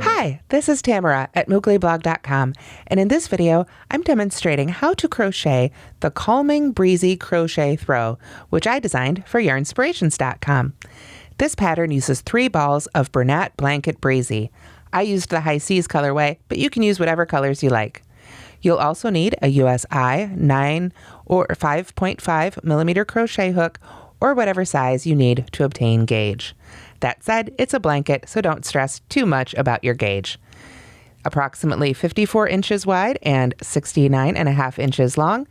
Hi, this is Tamara at mooglyblog.com, and in this video, I'm demonstrating how to crochet the Calming Breezy crochet throw, which I designed for yarnspirations.com. This pattern uses 3 balls of Bernat Blanket Breezy. I used the High Seas colorway, but you can use whatever colors you like. You'll also need a USI 9 or 5.5 millimeter crochet hook, or whatever size you need to obtain gauge. That said, it's a blanket, so don't stress too much about your gauge. Approximately 54 inches wide and 69.5 inches long,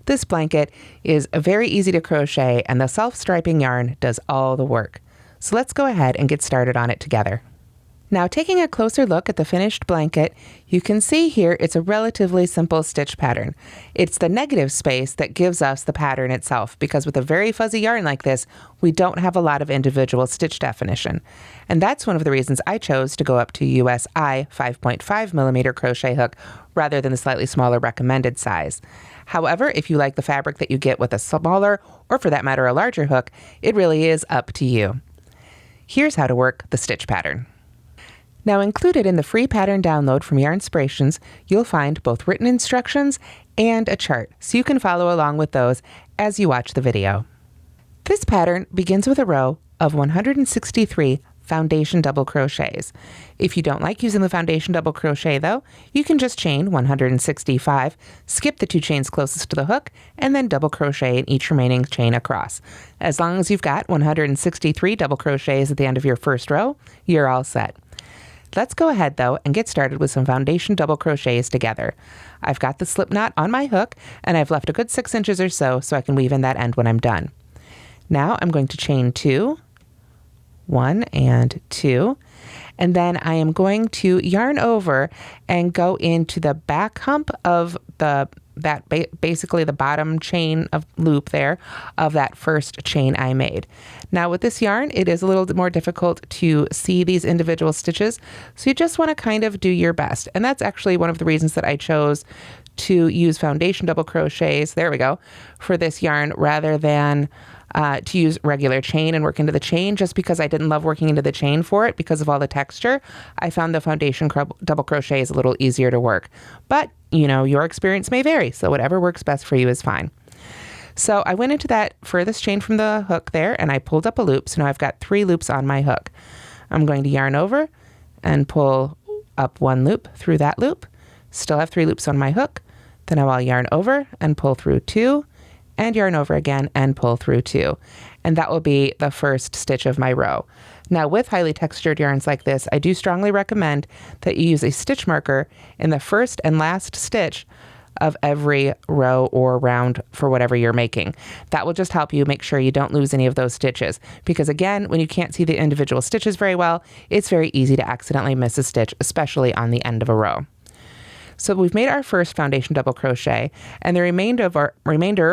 this blanket is very easy to crochet, and the self-striping yarn does all the work. So let's go ahead and get started on it together. Now, taking a closer look at the finished blanket, you can see here it's a relatively simple stitch pattern. It's the negative space that gives us the pattern itself, because with a very fuzzy yarn like this, we don't have a lot of individual stitch definition. And that's one of the reasons I chose to go up to USI 5.5 millimeter crochet hook rather than the slightly smaller recommended size. However, if you like the fabric that you get with a smaller, or for that matter, a larger hook, it really is up to you. Here's how to work the stitch pattern. Now, included in the free pattern download from Yarnspirations, you'll find both written instructions and a chart, so you can follow along with those as you watch the video. This pattern begins with a row of 163 foundation double crochets. If you don't like using the foundation double crochet though, you can just chain 165, skip the 2 chains closest to the hook, and then double crochet in each remaining chain across. As long as you've got 163 double crochets at the end of your first row, you're all set. Let's go ahead though and get started with some foundation double crochets together. I've got the slip knot on my hook, and I've left a good 6 inches or so I can weave in that end when I'm done. Now I'm going to chain 2, 1 and 2, and then I am going to yarn over and go into the back hump of basically the bottom chain of loop there of that first chain I made. Now with this yarn, it is a little bit more difficult to see these individual stitches, so you just want to kind of do your best. And that's actually one of the reasons that I chose to use foundation double crochets, there we go, for this yarn rather than to use regular chain and work into the chain, just because I didn't love working into the chain for it because of all the texture. I found the foundation double crochet is a little easier to work, but you know, your experience may vary, so whatever works best for you is fine. So I went into that furthest chain from the hook there, and I pulled up a loop, so now I've got 3 loops on my hook. I'm going to yarn over and pull up 1 loop through that loop, still have 3 loops on my hook, then I will yarn over and pull through 2, and yarn over again and pull through 2. And that will be the first stitch of my row. Now with highly textured yarns like this, I do strongly recommend that you use a stitch marker in the first and last stitch of every row or round for whatever you're making. That will just help you make sure you don't lose any of those stitches, because again, when you can't see the individual stitches very well, it's very easy to accidentally miss a stitch, especially on the end of a row. So we've made our first foundation double crochet, and the remainder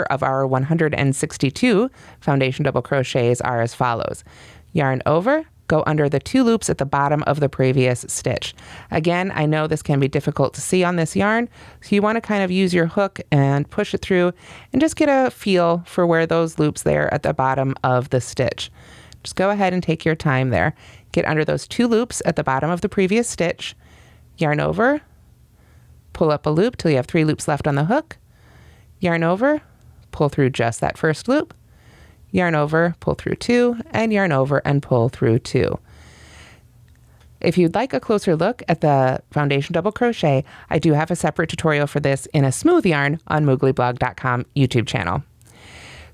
of our 162 foundation double crochets are as follows. Yarn over, go under the 2 loops at the bottom of the previous stitch. Again, I know this can be difficult to see on this yarn, so you want to kind of use your hook and push it through and just get a feel for where those loops there at the bottom of the stitch. Just go ahead and take your time there. Get under those 2 loops at the bottom of the previous stitch, yarn over, pull up a loop till you have 3 loops left on the hook, yarn over, pull through just that first loop, yarn over, pull through 2, and yarn over and pull through 2. If you'd like a closer look at the foundation double crochet, I do have a separate tutorial for this in a smooth yarn on mooglyblog.com YouTube channel.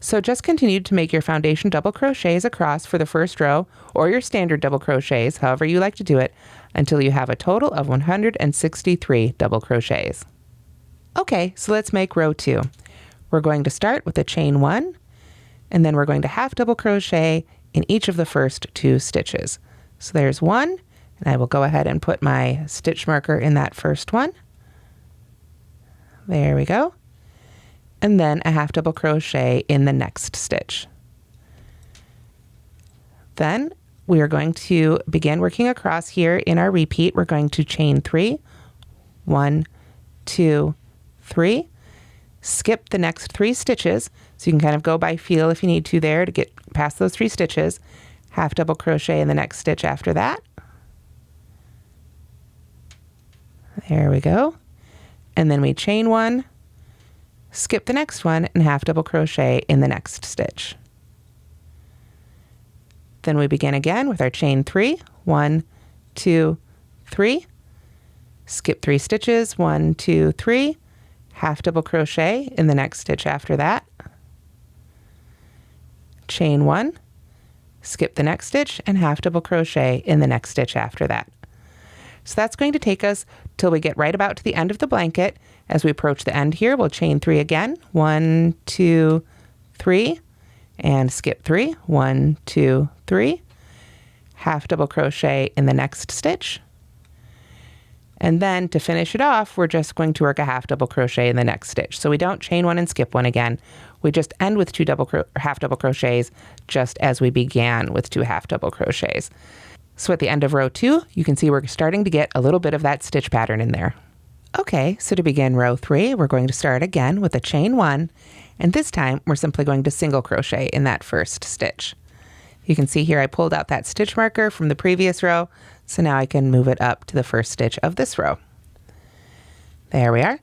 So just continue to make your foundation double crochets across for the first row, or your standard double crochets, however you like to do it, until you have a total of 163 double crochets. Okay, so let's make row 2. We're going to start with a chain 1, and then we're going to half double crochet in each of the first 2 stitches. So there's 1, and I will go ahead and put my stitch marker in that first one. There we go. And then a half double crochet in the next stitch. Then we are going to begin working across here in our repeat. We're going to chain 3, 1, 2, 3, skip the next 3 stitches, so you can kind of go by feel if you need to there to get past those 3 stitches, half double crochet in the next stitch after that. There we go. And then we chain one, skip the next one, and half double crochet in the next stitch. Then we begin again with our chain 3, 1, 2, 3, skip 3 stitches, 1, 2, 3, half double crochet in the next stitch after that, chain 1, skip the next stitch, and half double crochet in the next stitch after that. So that's going to take us till we get right about to the end of the blanket. As we approach the end here, we'll chain 3 again, 1, 2, 3, and skip 3, 1, 2, 3, half double crochet in the next stitch. And then to finish it off, we're just going to work a half double crochet in the next stitch. So we don't chain one and skip one again. We just end with 2 half double crochets, just as we began with 2 half double crochets. So at the end of row 2, you can see we're starting to get a little bit of that stitch pattern in there. Okay, so to begin row 3, we're going to start again with a chain 1, and this time we're simply going to single crochet in that first stitch. You can see here I pulled out that stitch marker from the previous row, so now I can move it up to the first stitch of this row. There we are.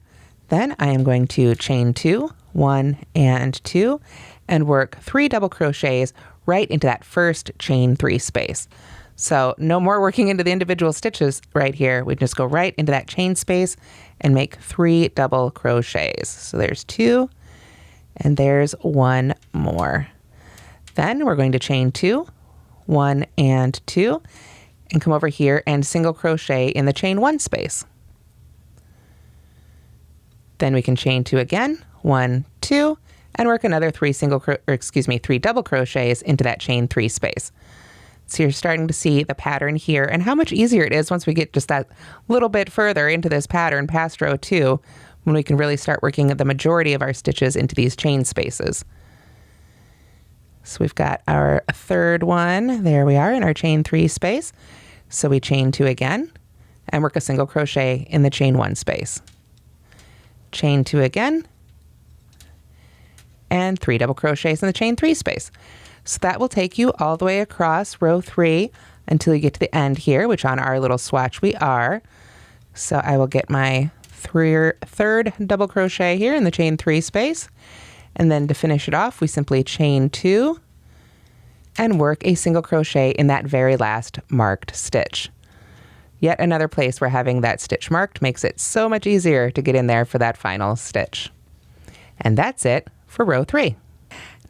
Then I am going to chain 2, 1 and 2, and work 3 double crochets right into that first chain 3 space. So no more working into the individual stitches right here. We just go right into that chain space and make 3 double crochets. So there's 2 and there's 1 more. Then we're going to chain 2, 1 and 2, and come over here and single crochet in the chain 1 space. Then we can chain 2 again, 1, 2, and work another 3 double crochets into that chain 3 space. So you're starting to see the pattern here and how much easier it is once we get just that little bit further into this pattern past row 2, when we can really start working the majority of our stitches into these chain spaces. So we've got our third one, there we are in our chain 3 space. So we chain 2 again and work a single crochet in the chain 1 space. Chain 2 again and 3 double crochets in the chain 3 space. So that will take you all the way across row 3 until you get to the end here, which on our little swatch we are. So I will get my third double crochet here in the chain 3 space. And then to finish it off, we simply chain 2 and work a single crochet in that very last marked stitch. Yet another place where having that stitch marked makes it so much easier to get in there for that final stitch. And that's it for row 3.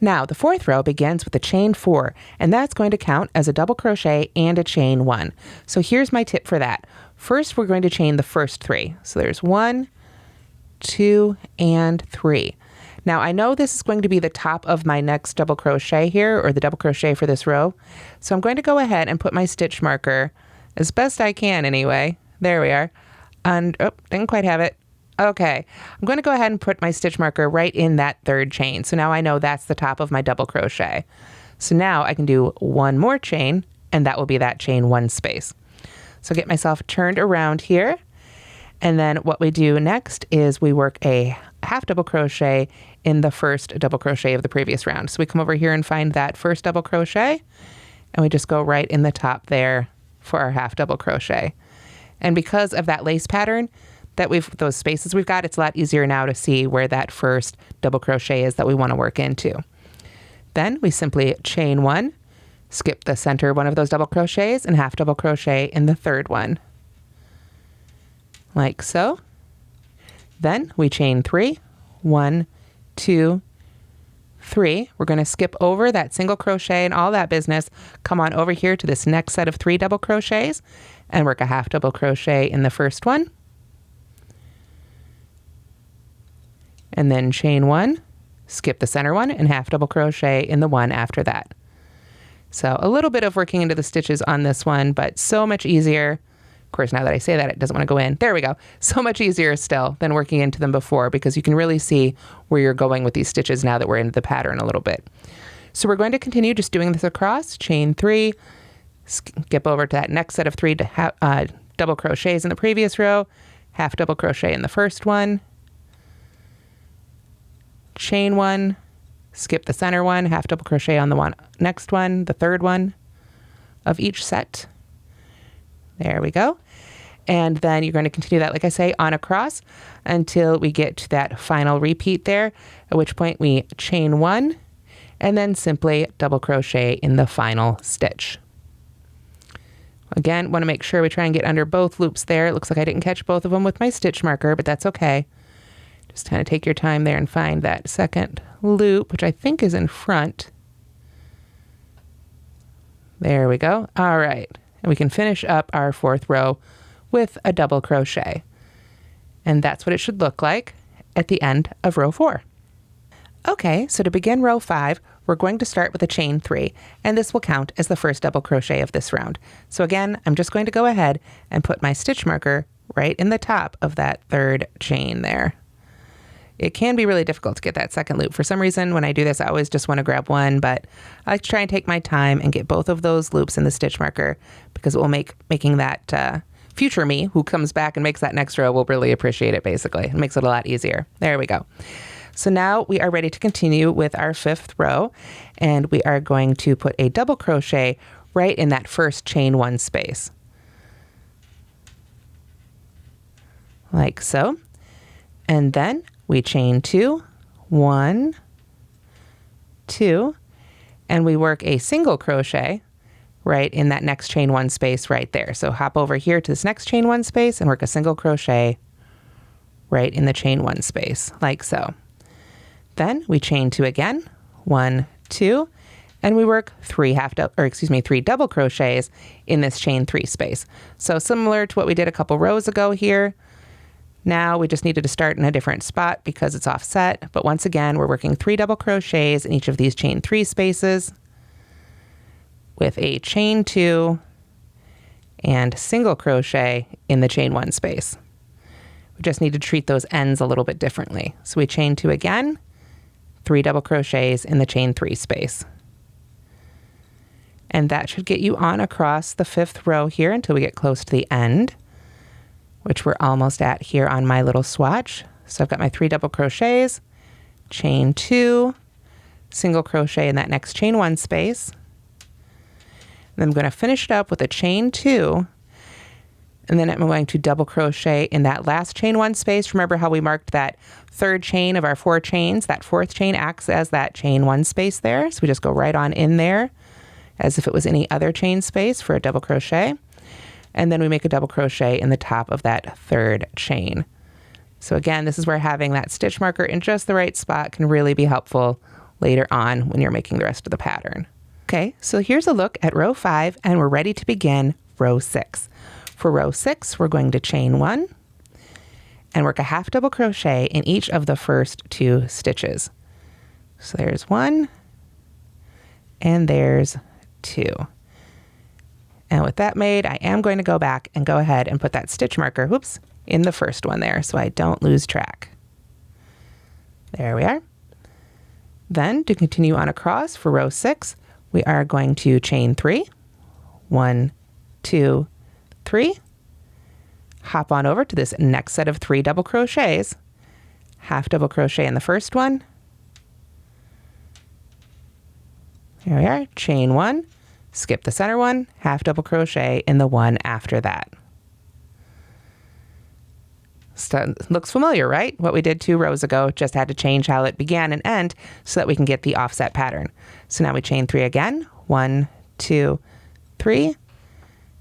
Now the 4th row begins with a chain 4, and that's going to count as a double crochet and a chain 1. So here's my tip for that. First, we're going to chain the first 3. So there's 1, 2, and 3. Now I know this is going to be the top of my next double crochet here, or the double crochet for this row. So I'm going to go ahead and put my stitch marker as best I can anyway. There we are. And, oh, didn't quite have it. Okay, I'm going to go ahead and put my stitch marker right in that 3rd chain. So now I know that's the top of my double crochet. So now I can do 1 more chain, and that will be that chain 1 space. So get myself turned around here. And then what we do next is we work a half double crochet in the first double crochet of the previous round. So we come over here and find that first double crochet, and we just go right in the top there for our half double crochet. And because of that lace pattern, those spaces we've got, it's a lot easier now to see where that first double crochet is that we want to work into. Then we simply chain 1, skip the center one of those double crochets, and half double crochet in the 3rd one. Like so. Then we chain 3, 1, 2, 3. We're going to skip over that single crochet and all that business, come on over here to this next set of 3 double crochets, and work a half double crochet in the first one. And then chain 1, skip the center one, and half double crochet in the one after that. So a little bit of working into the stitches on this one, but so much easier. Of course, now that I say that, it doesn't want to go in. There we go. So much easier still than working into them before, because you can really see where you're going with these stitches now that we're into the pattern a little bit. So we're going to continue just doing this across, chain 3, skip over to that next set of 3 double crochets in the previous row, half double crochet in the first one, chain 1, skip the center one, half double crochet on the next one, the 3rd one, of each set. There we go. And then you're going to continue that, like I say, on across until we get to that final repeat there, at which point we chain 1 and then simply double crochet in the final stitch. Again, want to make sure we try and get under both loops there. It looks like I didn't catch both of them with my stitch marker, but that's okay. Just kind of take your time there and find that second loop, which I think is in front. There we go. All right. And we can finish up our 4th row with a double crochet. And that's what it should look like at the end of row 4. Okay, so to begin row 5, we're going to start with a chain 3, and this will count as the first double crochet of this round. So again, I'm just going to go ahead and put my stitch marker right in the top of that 3rd chain there. It can be really difficult to get that second loop. For some reason, when I do this, I always just want to grab one, but I like to try and take my time and get both of those loops in the stitch marker, because it will making that future me who comes back and makes that next row will really appreciate it, basically. It makes it a lot easier. There we go. So now we are ready to continue with our 5th row, and we are going to put a double crochet right in that first chain 1 space. Like so. And then we chain 2, 1, 2, and we work a single crochet right in that next chain 1 space right there. So hop over here to this next chain 1 space and work a single crochet right in the chain 1 space, like so. Then we chain 2 again, 1, 2, and we work 3 double crochets in this chain 3 space. So similar to what we did a couple rows ago here. Now we just needed to start in a different spot because it's offset, but once again, we're working 3 double crochets in each of these chain 3 spaces with a chain 2 and single crochet in the chain 1 space. We just need to treat those ends a little bit differently. So we chain 2 again, 3 double crochets in the chain 3 space. And that should get you on across the 5th row here until we get close to the end, which we're almost at here on my little swatch. So I've got my 3 double crochets, chain 2, single crochet in that next chain 1 space. And I'm going to finish it up with a chain 2, and then I'm going to double crochet in that last chain 1 space. Remember how we marked that 3rd chain of our 4 chains? That 4th chain acts as that chain 1 space there. So we just go right on in there as if it was any other chain space for a double crochet. And then we make a double crochet in the top of that 3rd chain. So again, this is where having that stitch marker in just the right spot can really be helpful later on when you're making the rest of the pattern. Okay, so here's a look at row 5, and we're ready to begin row 6. For row 6, we're going to chain 1 and work a half double crochet in each of the first 2 stitches. So there's 1 and there's 2. And with that made, I am going to go back and go ahead and put that stitch marker, in the first one there so I don't lose track. There we are. Then to continue on across for row 6, we are going to chain 3, 1, 2, 3, hop on over to this next set of 3 double crochets, half double crochet in the first one. Here we are, chain 1, skip the center one, half double crochet in the one after that. So, looks familiar, right? What we did 2 rows ago, just had to change how it began and end so that we can get the offset pattern. So now we chain 3 again, 1, 2, 3,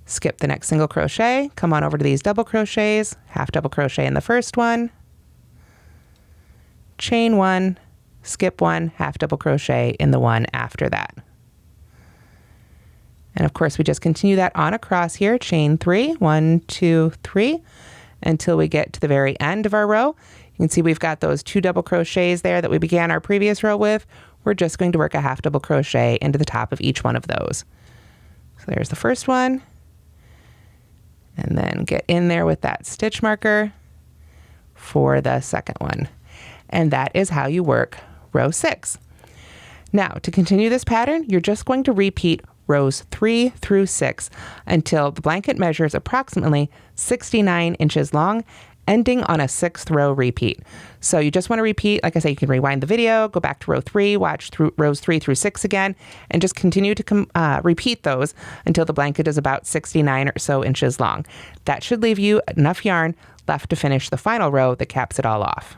skip the next single crochet, come on over to these double crochets, half double crochet in the first one, chain 1, skip 1, half double crochet in the one after that. And of course, we just continue that on across here, chain 3, 1, 2, 3, until we get to the very end of our row. You can see we've got those 2 double crochets there that we began our previous row with. We're just going to work a half double crochet into the top of each one of those. So there's the first one, and then get in there with that stitch marker for the second one. And that is how you work row 6. Now, to continue this pattern, you're just going to repeat rows 3 through 6 until the blanket measures approximately 69 inches long ending on a 6th row repeat. So you just want to repeat, like I say, you can rewind the video, go back to row 3, watch through rows 3 through 6 again, and just continue to repeat those until the blanket is about 69 or so inches long. That should leave you enough yarn left to finish the final row that caps it all off.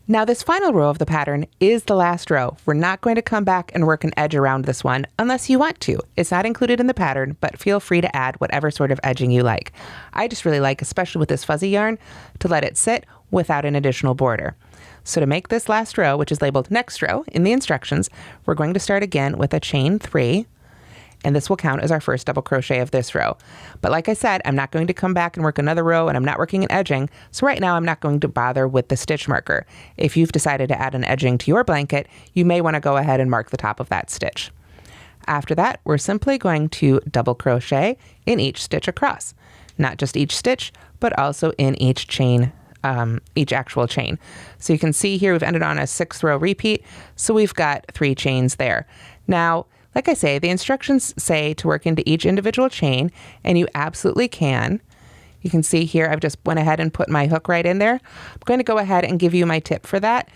Now this final row of the pattern is the last row. We're not going to come back and work an edge around this one unless you want to. It's not included in the pattern, but feel free to add whatever sort of edging you like. I just really like, especially with this fuzzy yarn, to let it sit without an additional border. So to make this last row, which is labeled next row in the instructions, we're going to start again with a chain 3. And this will count as our first double crochet of this row. But like I said, I'm not going to come back and work another row, and I'm not working an edging, so right now I'm not going to bother with the stitch marker. If you've decided to add an edging to your blanket, you may want to go ahead and mark the top of that stitch. After that, we're simply going to double crochet in each stitch across. Not just each stitch, but also in each chain, each actual chain. So you can see here we've ended on a 6th row repeat, so we've got 3 chains there. Now, like I say, the instructions say to work into each individual chain, and you absolutely can. You can see here I've just went ahead and put my hook right in there. I'm going to go ahead and give you my tip for that.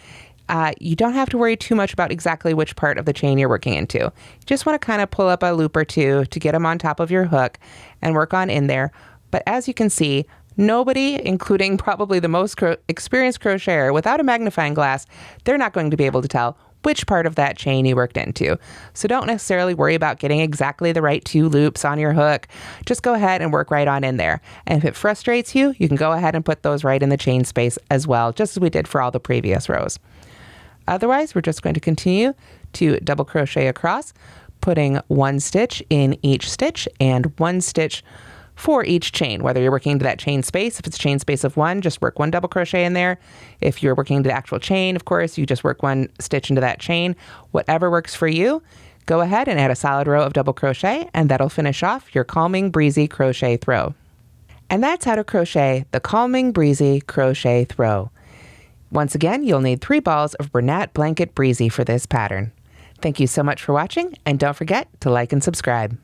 You don't have to worry too much about exactly which part of the chain you're working into. You just want to kind of pull up a loop or two to get them on top of your hook and work on in there. But as you can see, nobody, including probably the most experienced crocheter without a magnifying glass, they're not going to be able to tell which part of that chain you worked into. So don't necessarily worry about getting exactly the right 2 loops on your hook. Just go ahead and work right on in there. And if it frustrates you, you can go ahead and put those right in the chain space as well, just as we did for all the previous rows. Otherwise, we're just going to continue to double crochet across, putting 1 stitch in each stitch and 1 stitch for each chain, whether you're working into that chain space. If it's a chain space of 1, just work 1 double crochet in there. If you're working into the actual chain, of course, you just work 1 stitch into that chain. Whatever works for you, go ahead and add a solid row of double crochet, and that'll finish off your Calming Breezy crochet throw. And that's how to crochet the Calming Breezy crochet throw. Once again, you'll need 3 balls of Bernat Blanket Breezy for this pattern. Thank you so much for watching, and don't forget to like and subscribe.